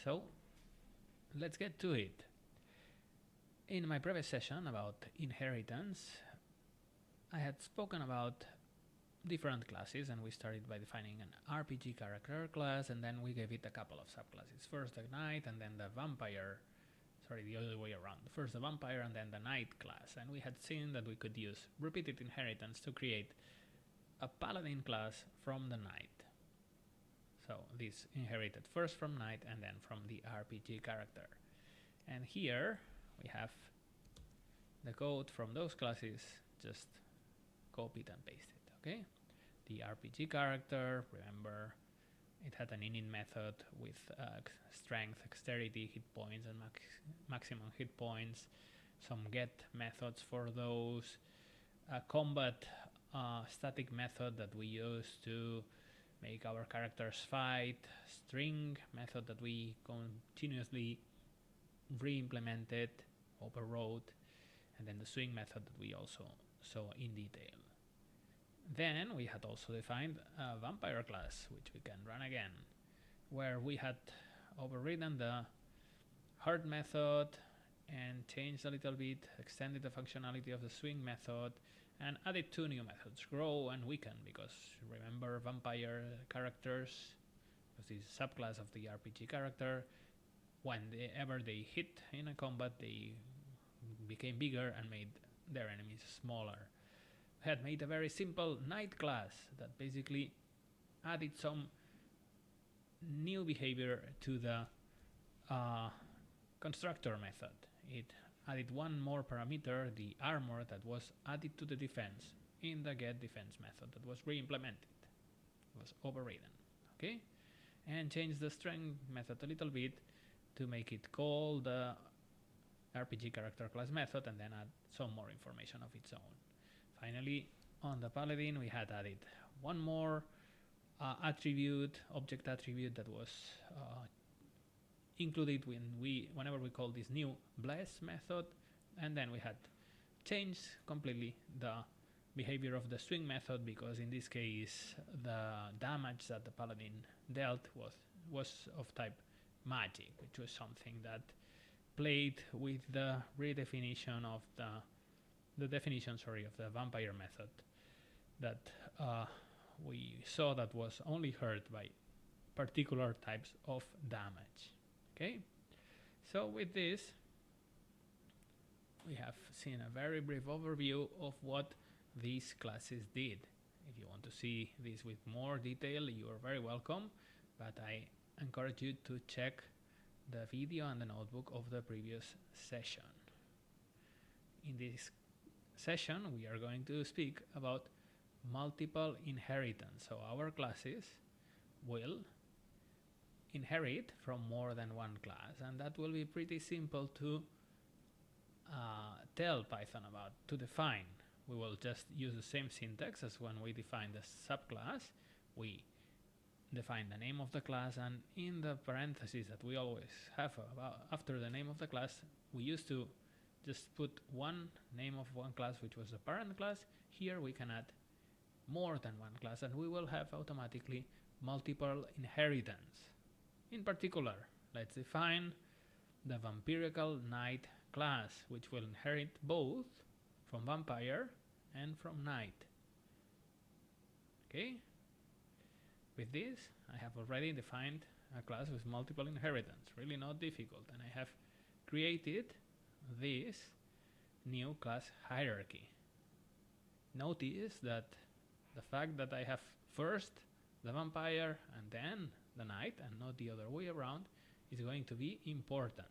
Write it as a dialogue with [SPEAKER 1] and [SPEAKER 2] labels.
[SPEAKER 1] So let's get to it. In my previous session about inheritance, I had spoken about different classes, and we started by defining an RPG character class, and then we gave it a couple of subclasses. First the knight, and then the vampire. Sorry, the other way around. First the vampire and then the knight class. And we had seen that we could use repeated inheritance to create a paladin class from the knight. So this inherited first from knight and then from the RPG character. And here we have the code from those classes, just copied and pasted. Okay, the RPG character, remember, it had an init method with strength, dexterity, hit points, and maximum hit points, some get methods for those, a combat static method that we use to make our characters fight, string method that we continuously re-implemented, overrode, and then the swing method that we also saw in detail. Then we had also defined a vampire class, which we can run again, where we had overridden the hard method and changed a little bit, extended the functionality of the swing method, and added two new methods, grow and weaken, because remember, vampire characters, because this is a subclass of the RPG character, whenever they hit in a combat, they became bigger and made their enemies smaller. Had made a very simple knight class that basically added some new behavior to the constructor method. It added one more parameter, the armor, that was added to the defense in the get defense method that was re-implemented. It was overridden, okay? And changed the strength method a little bit to make it call the RPG character class method and then add some more information of its own. Finally, on the paladin, we had added one more attribute, object attribute, that was included whenever we call this new bless method, and then we had changed completely the behavior of the swing method, because in this case the damage that the paladin dealt was of type magic, which was something that played with the redefinition of the definition of the vampire method that we saw that was only hurt by particular types of damage. Okay, so with this we have seen a very brief overview of what these classes did. If you want to see this with more detail, you are very welcome, but I encourage you to check the video and the notebook of the previous session. In this session we are going to speak about multiple inheritance. So our classes will inherit from more than one class, and that will be pretty simple to tell Python about, to define. We will just use the same syntax as when we define the subclass. We define the name of the class, and in the parentheses that we always have after the name of the class, we used to just put one name of one class, which was the parent class. Here we can add more than one class, and we will have automatically multiple inheritance. In particular, let's define the vampirical knight class, which will inherit both from vampire and from knight. Okay, with this I have already defined a class with multiple inheritance, really not difficult, and I have created this new class hierarchy. Notice that the fact that I have first the vampire and then the knight and not the other way around is going to be important.